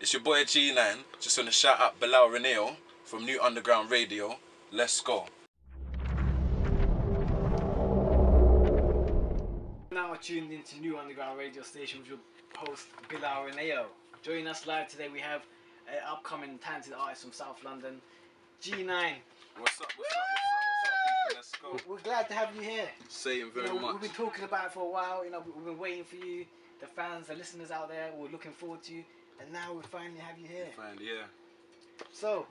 It's your boy Gee9. Just want to shout out Bilal Reneo from New Underground Radio. Let's go. Now tuned into New Underground Radio Station with your host Bilal Reneo. Joining us live today, we have an upcoming talented artist from South London, Gee9ine. What's up, people? Let's go. We're glad to have you here. Saying very much. We've been talking about it for a while. We've been waiting for you. The fans, the listeners out there, we're looking forward to you, and now we finally have you here. Finally, yeah. So,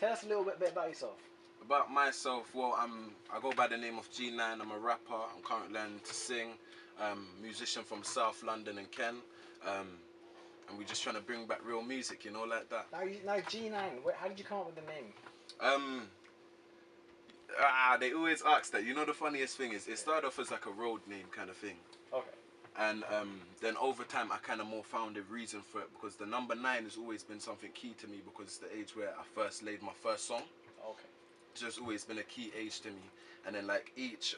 tell us a little bit about yourself. About myself, well, I go by the name of Gee9ine. I'm a rapper. I'm currently learning to sing. Musician from South London and Kent. And we're just trying to bring back real music, you know, like that. Now Gee9ine, how did you come up with the name? They always ask that. You know, the funniest thing is, it started off as like a road name kind of thing. Okay. And then over time, I kind of more found a reason for it, because the number 9 has always been something key to me, because it's the age where I first laid my first song. Okay. It's just always been a key age to me. And then like each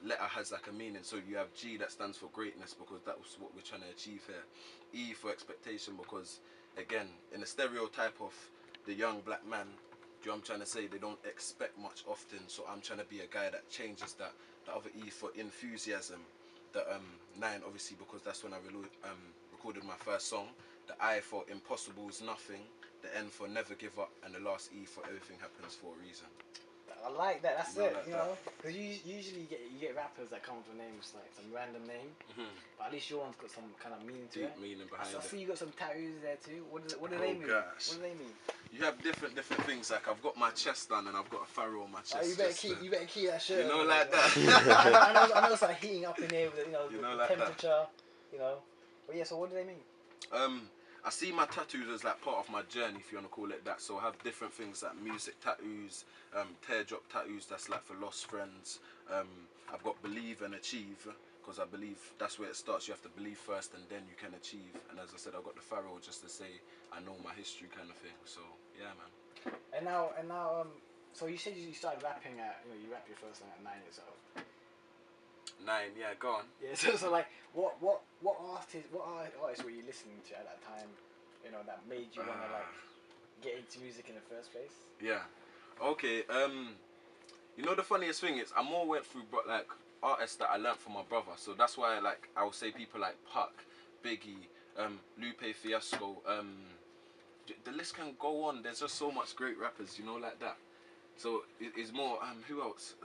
letter has like a meaning. So you have G, that stands for greatness, because that was what we're trying to achieve here. E for expectation, because again, in the stereotype of the young black man, do you know what I'm trying to say? They don't expect much often. So I'm trying to be a guy that changes that. The other E for enthusiasm. The 9 obviously, because that's when I recorded my first song. The I for impossible is nothing. The N for never give up, and the last E for everything happens for a reason. I like that. That's it. Like you know, because usually you get rappers that come with names like some random name, but at least your one's got some kind of meaning to it. Deep meaning behind it. I see you got some tattoos there too. What do they mean? Gosh. What do they mean? You have different things. Like I've got my chest done, and I've got a pharaoh on my chest. You better keep that shirt. You know, like that. I know it's like heating up in here with the like temperature. That. You know, but yeah. So what do they mean? I see my tattoos as like part of my journey, if you want to call it that. So I have different things like music tattoos, teardrop tattoos, that's like for lost friends. I've got believe and achieve, because I believe that's where it starts. You have to believe first and then you can achieve. And as I said, I've got the pharaoh just to say I know my history kind of thing. So yeah, man. And now, so you said you started rapping at, you rapped your first song at 9 years old. 9, yeah, go on. Yeah, so like, what artists were you listening to at that time? That made you wanna like get into music in the first place? Yeah. Okay. You know, the funniest thing is I more went through like artists that I learnt from my brother. So that's why like I would say people like Puck, Biggie, Lupe Fiasco. The list can go on. There's just so much great rappers, you know, like that. So it's more who else?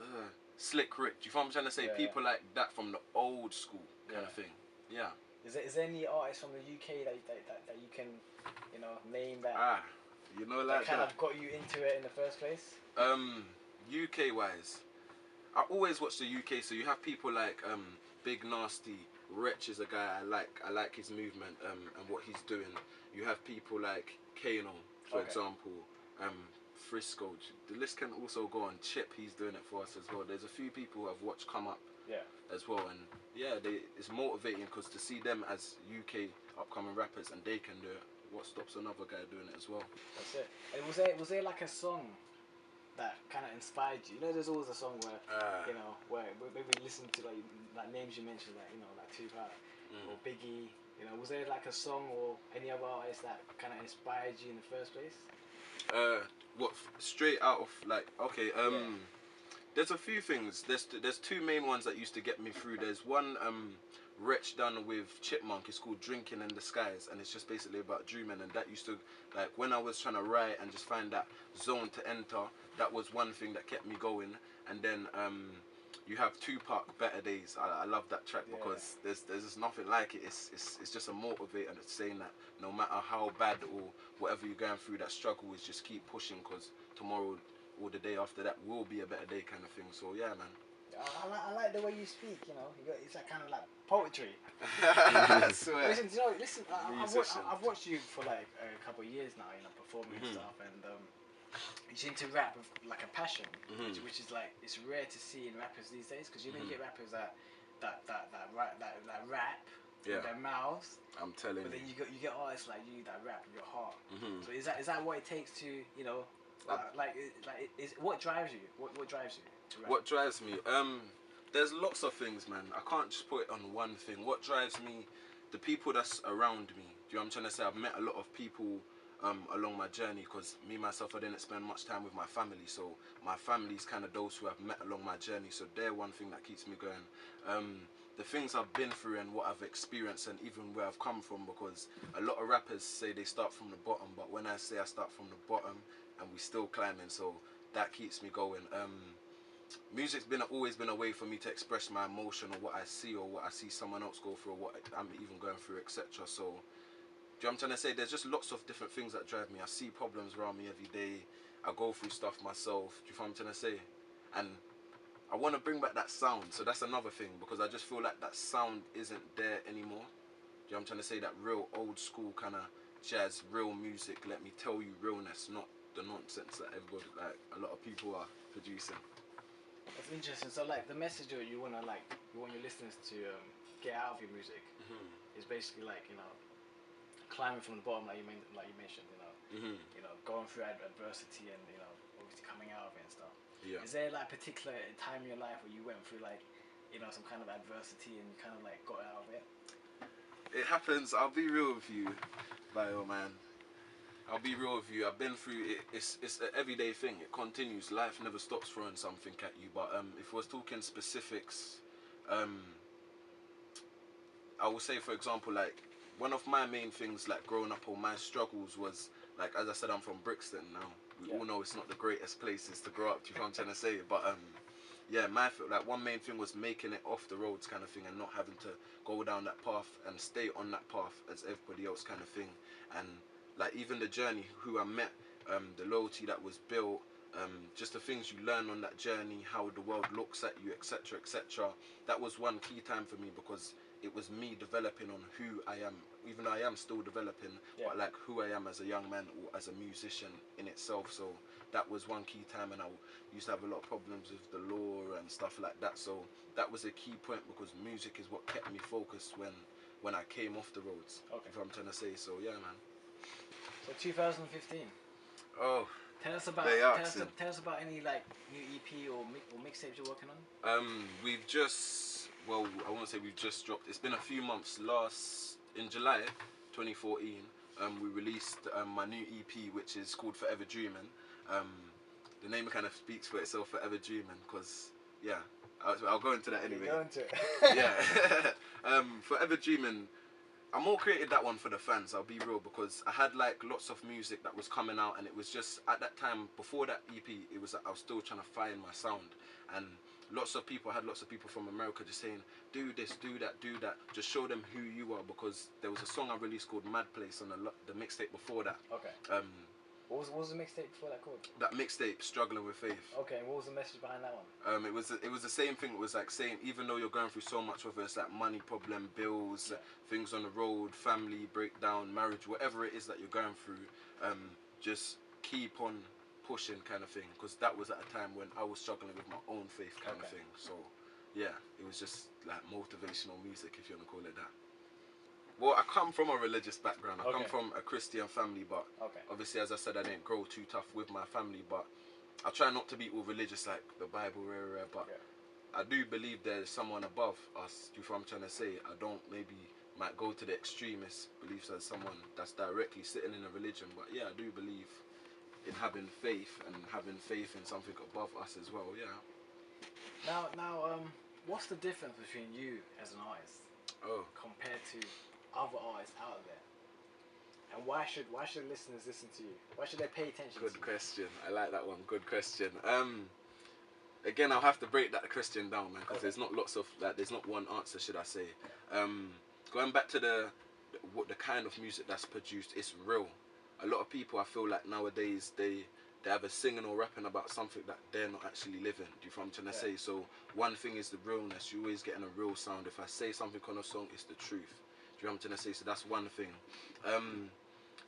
Slick Rick. Do you know what I'm trying to say? Yeah, people like that from the old school kind of thing. Yeah. Is there any artists from the UK that you can, name that? You know, like that kind of got you into it in the first place? UK wise, I always watch the UK. So you have people like Big Nasty. Wretch is a guy I like. I like his movement and what he's doing. You have people like Kano, for example. Frisco, the list can also go on. Chip, he's doing it for us as well. There's a few people who I've watched come up as well, and yeah, it's motivating, because to see them as UK upcoming rappers and they can do it, what stops another guy doing it as well? That's it. And was there like a song that kind of inspired you? There's always a song where where maybe listen to like names you mentioned, like Tupac or Biggie. Was there like a song or any other artist that kind of inspired you in the first place? What, straight out of like, okay, there's a few things. There's 2 main ones that used to get me through. There's one Wretch done with Chipmunk. It's called Drinking in the Skies, and it's just basically about dreaming. And that used to, like, when I was trying to write and just find that zone to enter, that was one thing that kept me going. And then you have Tupac, Better Days. I love that track because there's just nothing like it. It's just a motivator, and it's saying that no matter how bad or whatever you're going through, that struggle is just keep pushing, because tomorrow or the day after that will be a better day kind of thing. So yeah, man. I like the way you speak. It's like kind of like poetry. I swear. Listen. I've watched you for like a couple of years now. Performing and stuff, and you seem to rap with like a passion, which is like, it's rare to see in rappers these days, because you get rappers that rap with their mouths. I'm telling you. But then you get artists like you that rap with your heart. So is that what it takes to what drives you? What drives you to rap? What drives me? There's lots of things, man. I can't just put it on one thing. What drives me? The people that's around me. you know what I'm trying to say? I've met a lot of people along my journey, because me myself, I didn't spend much time with my family, so my family's kind of those who I've met along my journey, so they're one thing that keeps me going. The things I've been through and what I've experienced, and even where I've come from, because a lot of rappers say they start from the bottom, but when I say I start from the bottom and we still climbing, so that keeps me going. Music's always been a way for me to express my emotion, or what I see, or what I see someone else go through, or what I'm even going through, etc. So, do you know what I'm trying to say? There's just lots of different things that drive me. I see problems around me every day. I go through stuff myself. Do you know what I'm trying to say? And I want to bring back that sound. So that's another thing, because I just feel like that sound isn't there anymore. Do you know what I'm trying to say? That real old school kind of jazz, real music. Let me tell you, realness, not the nonsense that everybody, like a lot of people are producing. That's interesting. So like the message that you want your listeners to get out of your music is basically like, you know, climbing from the bottom, like you mentioned, you know, you know, going through adversity and, you know, obviously coming out of it and stuff. Yeah. Is there like a particular time in your life where you went through like, you know, some kind of adversity and you kind of like got out of it? It happens. I'll be real with you, Bio man. I'll be real with you. I've been through it. It's an everyday thing. It continues. Life never stops throwing something at you. But if we're talking specifics, I will say, for example, like one of my main things, like growing up, or my struggles was, like, as I said, I'm from Brixton now. We all know it's not the greatest places to grow up. Do you know what I'm trying to say? But yeah, like one main thing was making it off the roads kind of thing, and not having to go down that path and stay on that path as everybody else kind of thing. And like even the journey, who I met, the loyalty that was built, just the things you learn on that journey, how the world looks at you, etc., etc. That was one key time for me, because it was me developing on who I am, even though I am still developing, but like who I am as a young man or as a musician in itself. So that was one key time, and I used to have a lot of problems with the law and stuff like that. So that was a key point, because music is what kept me focused when I came off the roads. Okay. If I'm trying to say so, yeah, man. So 2015. Oh, tell us about any like new EP or mixtapes you're working on. We've just, well, I won't say we've just dropped. It's been a few months. In July 2014, we released my new EP, which is called Forever Dreamin'. The name kind of speaks for itself, Forever Dreamin', because yeah, I'll go into that anyway. Go into it. Yeah. Forever Dreamin'. I more created that one for the fans, I'll be real, because I had like lots of music that was coming out, and it was just at that time, before that EP, it was I was still trying to find my sound. And I had lots of people from America just saying, do this, do that, just show them who you are, because there was a song I released called Mad Place on the mixtape before that. Okay. What was the mixtape before that called? That mixtape, Struggling with Faith. Okay, and what was the message behind that one? It was the same thing. It was like saying, even though you're going through so much, whether it's like money problem, bills, things on the road, family breakdown, marriage, whatever it is that you're going through, just keep on pushing kind of thing. Because that was at a time when I was struggling with my own faith kind of thing. So yeah, it was just like motivational music, if you want to call it that. Well, I come from a religious background. I come from a Christian family, but obviously, as I said, I didn't grow too tough with my family. But I try not to be all religious, like the Bible, but I do believe there's someone above us. Do you know what I'm trying to say? I don't might go to the extremist beliefs as someone that's directly sitting in a religion. But yeah, I do believe in having faith, and having faith in something above us as well. Yeah. Now, what's the difference between you as an artist compared to other artists out there, and why should listeners listen to you? Why should they pay attention? Good question. I like that one. Good question. Again, I'll have to break that question down, man, because there's not there's not one answer, should I say. Going back to the kind of music that's produced, it's real. A lot of people, I feel like nowadays, they either singing or rapping about something that they're not actually living. Do you know what I'm trying to say? So one thing is the realness. You're always getting a real sound. If I say something on a song, it's the truth. Do you know what I'm trying to say? So that's one thing.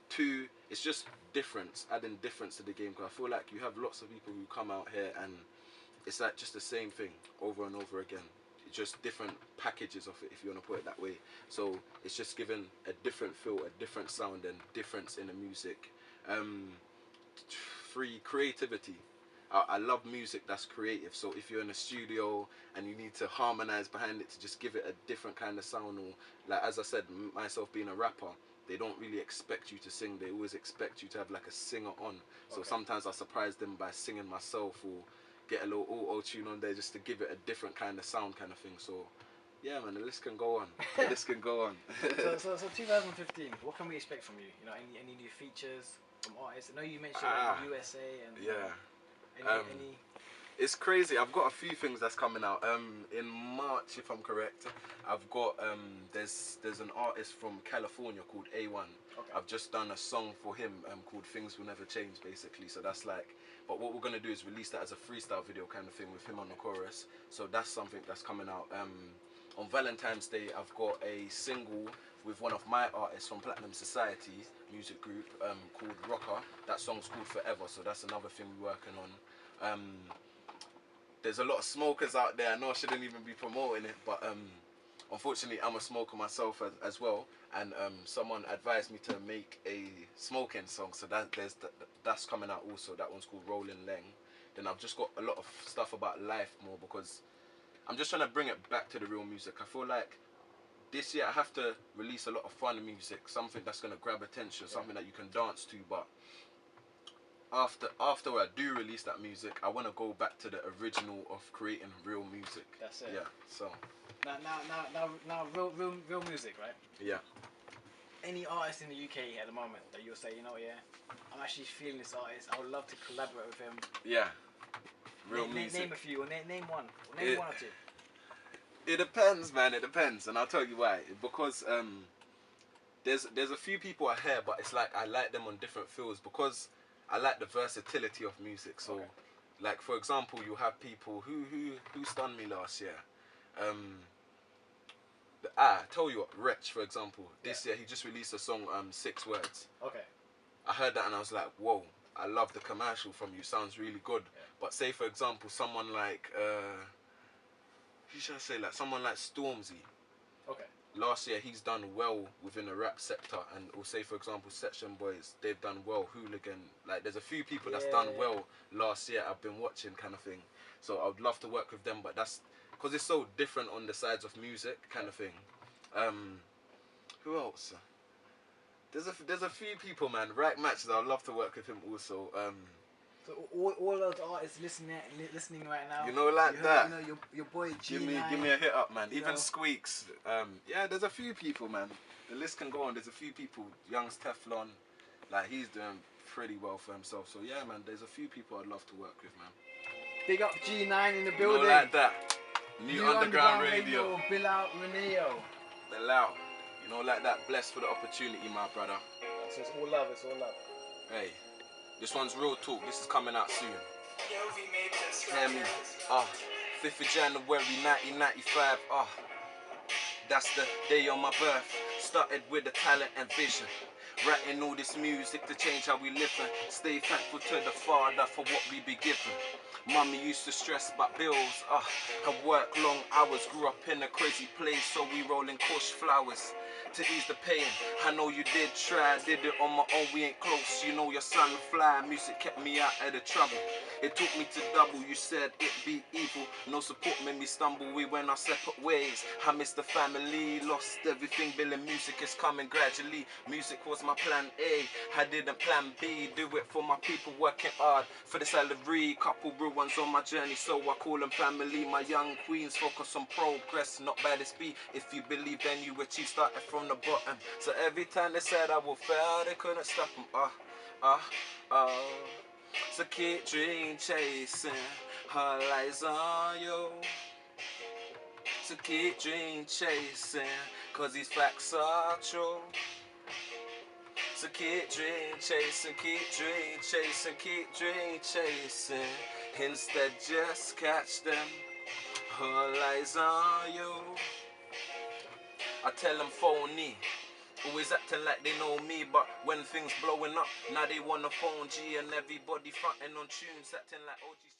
Two, it's just difference, adding difference to the game. Because I feel like you have lots of people who come out here and it's like just the same thing over and over again. It's just different packages of it, if you want to put it that way. So it's just giving a different feel, a different sound, and difference in the music. Three, creativity. I love music that's creative. So if you're in a studio and you need to harmonize behind it to just give it a different kind of sound, or like as I said, myself being a rapper, they don't really expect you to sing. They always expect you to have like a singer on. So Okay. sometimes I surprise them by singing myself or get a little auto-tune on there just to give it a different kind of sound kind of thing. So yeah, man, the list can go on. The list can go on. so 2015, what can we expect from you? You know, any new features from artists? I know you mentioned USA and yeah. any It's crazy. I've got a few things that's coming out. In March, if I'm correct, I've got there's an artist from California called A1. Okay. I've just done a song for him called Things Will Never Change, basically. So that's like, but what we're gonna do is release that as a freestyle video kind of thing with him on the chorus. So that's something that's coming out. On Valentine's Day, I've got a single with one of my artists from Platinum Society music group called Rocker. That song's called Forever. So that's another thing we're working on. There's a lot of smokers out there. I know I shouldn't even be promoting it, but unfortunately I'm a smoker myself as well, and someone advised me to make a smoking song, so that's coming out also. That one's called Rolling Leng. Then I've just got a lot of stuff about life more, because I'm just trying to bring it back to the real music. I feel like this year I have to release a lot of fun music, something that's going to grab attention, something that you can dance to, but after I do release that music, I want to go back to the original of creating real music. That's it. Yeah. So. Now, real music, right? Yeah. Any artist in the UK at the moment that you'll say, you know, yeah, I'm actually feeling this artist. I would love to collaborate with him. Yeah. Real music. Name a few, or name one. Or name one or two. It depends, man. It depends, and I'll tell you why. Because there's a few people I hear, but it's like I like them on different fields, because I like the versatility of music. So, like for example, you have people who stunned me last year. I tell you what, Wretch, for example, this year he just released a song, 6 Words. Okay. I heard that and I was like, whoa, I love the commercial from you. Sounds really good. Yeah. But say for example, someone like who should I say, like someone like Stormzy. Okay. Last year he's done well within the rap sector, and or say for example Section Boys, they've done well. Hooligan, like there's a few people that's done well last year I've been watching kind of thing. So I would love to work with them, but that's because it's so different on the sides of music kind of thing. Who else? There's a few people, man. Right Matches, I'd love to work with him also. So all those artists listening right now. You know, like that. You know your boy Gee9ine. Give me a hit up, man. Even know. Squeaks. Yeah, there's a few people, man. The list can go on. There's a few people. Young's Teflon, like he's doing pretty well for himself. So yeah, man. There's a few people I'd love to work with, man. Big up Gee9ine in the building. You know, like that. New Underground Radio. Bilal Reneo. Bilal. You know, like that. Blessed for the opportunity, my brother. So it's all love. It's all love. Hey. This one's real talk. This is coming out soon. Hear me? 5th of January 1995. That's the day on my birth. Started with the talent and vision. Writing all this music to change how we live and stay thankful to the Father for what we be given. Mummy used to stress about bills. I work long hours. Grew up in a crazy place, so we rolling kush flowers to ease the pain. I know you did try, did it on my own, we ain't close. You know your son fly, music kept me out of the trouble. It took me to double, you said it be evil. No support made me stumble, we went our separate ways. I missed the family, lost everything, building music is coming gradually. Music was my plan A, I didn't plan B. Do it for my people working hard for the salary. Couple real ones on my journey, so I call them family. My young queens focus on progress, not by the speed. If you believe then you achieve, started from the bottom. So every time they said I will fail, they couldn't stop them. So keep dream chasing, all eyes on you. So keep dream chasing, cause these facts are true. So keep dream chasing, keep dream chasing, keep dream chasing. Instead just catch them, all eyes on you. I tell them phony, always acting like they know me, but when things blowing up, now they wanna phone G, and everybody fronting on tunes, acting like OG's.